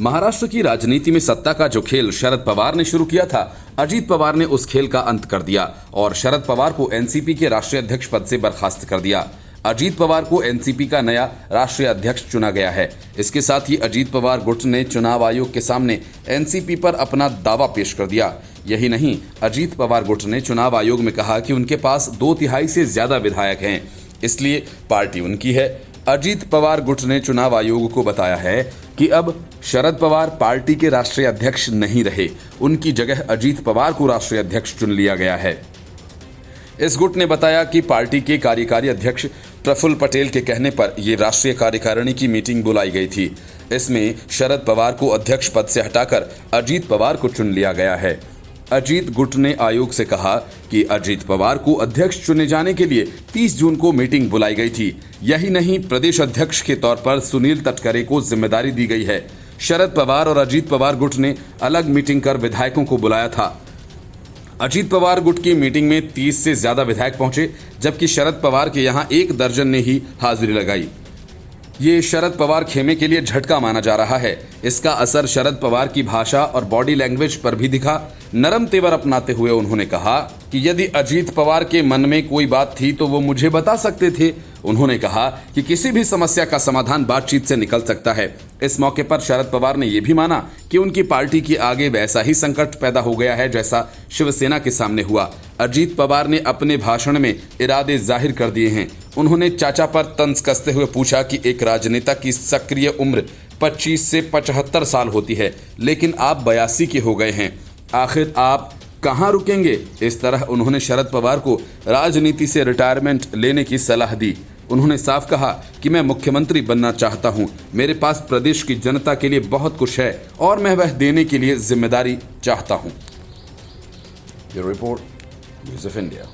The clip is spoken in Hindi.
महाराष्ट्र की राजनीति में सत्ता का जो खेल शरद पवार ने शुरू किया था, अजीत पवार ने उस खेल का अंत कर दिया और शरद पवार को एनसीपी के राष्ट्रीय अध्यक्ष पद से बर्खास्त कर दिया। अजीत पवार को एनसीपी का नया राष्ट्रीय अध्यक्ष चुना गया है। इसके साथ ही अजीत पवार गुट ने चुनाव आयोग के सामने एनसीपी पर अपना दावा पेश कर दिया। यही नहीं, अजीत पवार गुट ने चुनाव आयोग में कहा कि उनके पास 2/3 से ज्यादा विधायक हैं, इसलिए पार्टी उनकी है। अजीत पवार गुट ने चुनाव आयोग को बताया है कि अब शरद पवार पार्टी के राष्ट्रीय अध्यक्ष नहीं रहे, उनकी जगह अजीत पवार को राष्ट्रीय अध्यक्ष चुन लिया गया है। इस गुट ने बताया कि पार्टी के कार्यकारी अध्यक्ष प्रफुल्ल पटेल के कहने पर यह राष्ट्रीय कार्यकारिणी की मीटिंग बुलाई गई थी। इसमें शरद पवार को अध्यक्ष पद से हटाकर अजीत पवार को चुन लिया गया है। अजीत गुट ने आयोग से कहा कि अजीत पवार को अध्यक्ष चुने जाने के लिए 30 जून को मीटिंग बुलाई गई थी। यही नहीं, प्रदेश अध्यक्ष के तौर पर सुनील तटकरे को जिम्मेदारी दी गई है। शरद पवार और अजीत पवार गुट ने अलग मीटिंग कर विधायकों को बुलाया था। अजीत पवार गुट की मीटिंग में 30 से ज्यादा विधायक पहुंचे, जबकि शरद पवार के यहां 1 दर्जन ने ही हाजिरी लगाई। ये शरद पवार खेमे के लिए झटका माना जा रहा है। इसका असर शरद पवार की भाषा और बॉडी लैंग्वेज पर भी दिखा। नरम तेवर अपनाते हुए उन्होंने कहा कि यदि अजीत पवार के मन में कोई बात थी तो वो मुझे बता सकते थे। उन्होंने कहा कि किसी भी समस्या का समाधान बातचीत से निकल सकता है। इस मौके पर शरद पवार ने यह भी माना कि उनकी पार्टी के आगे वैसा ही संकट पैदा हो गया है जैसा शिवसेना के सामने हुआ। अजीत पवार ने अपने भाषण में इरादे जाहिर कर दिए हैं। उन्होंने चाचा पर तंज कसते हुए पूछा कि एक राजनेता की सक्रिय उम्र 25 से 75 साल होती है, लेकिन आप 82 के हो गए हैं, आखिर आप कहां रुकेंगे। इस तरह उन्होंने शरद पवार को राजनीति से रिटायरमेंट लेने की सलाह दी। उन्होंने साफ कहा कि मैं मुख्यमंत्री बनना चाहता हूं, मेरे पास प्रदेश की जनता के लिए बहुत कुछ है और मैं वह देने के लिए जिम्मेदारी चाहता हूं। Bureau report, news of India.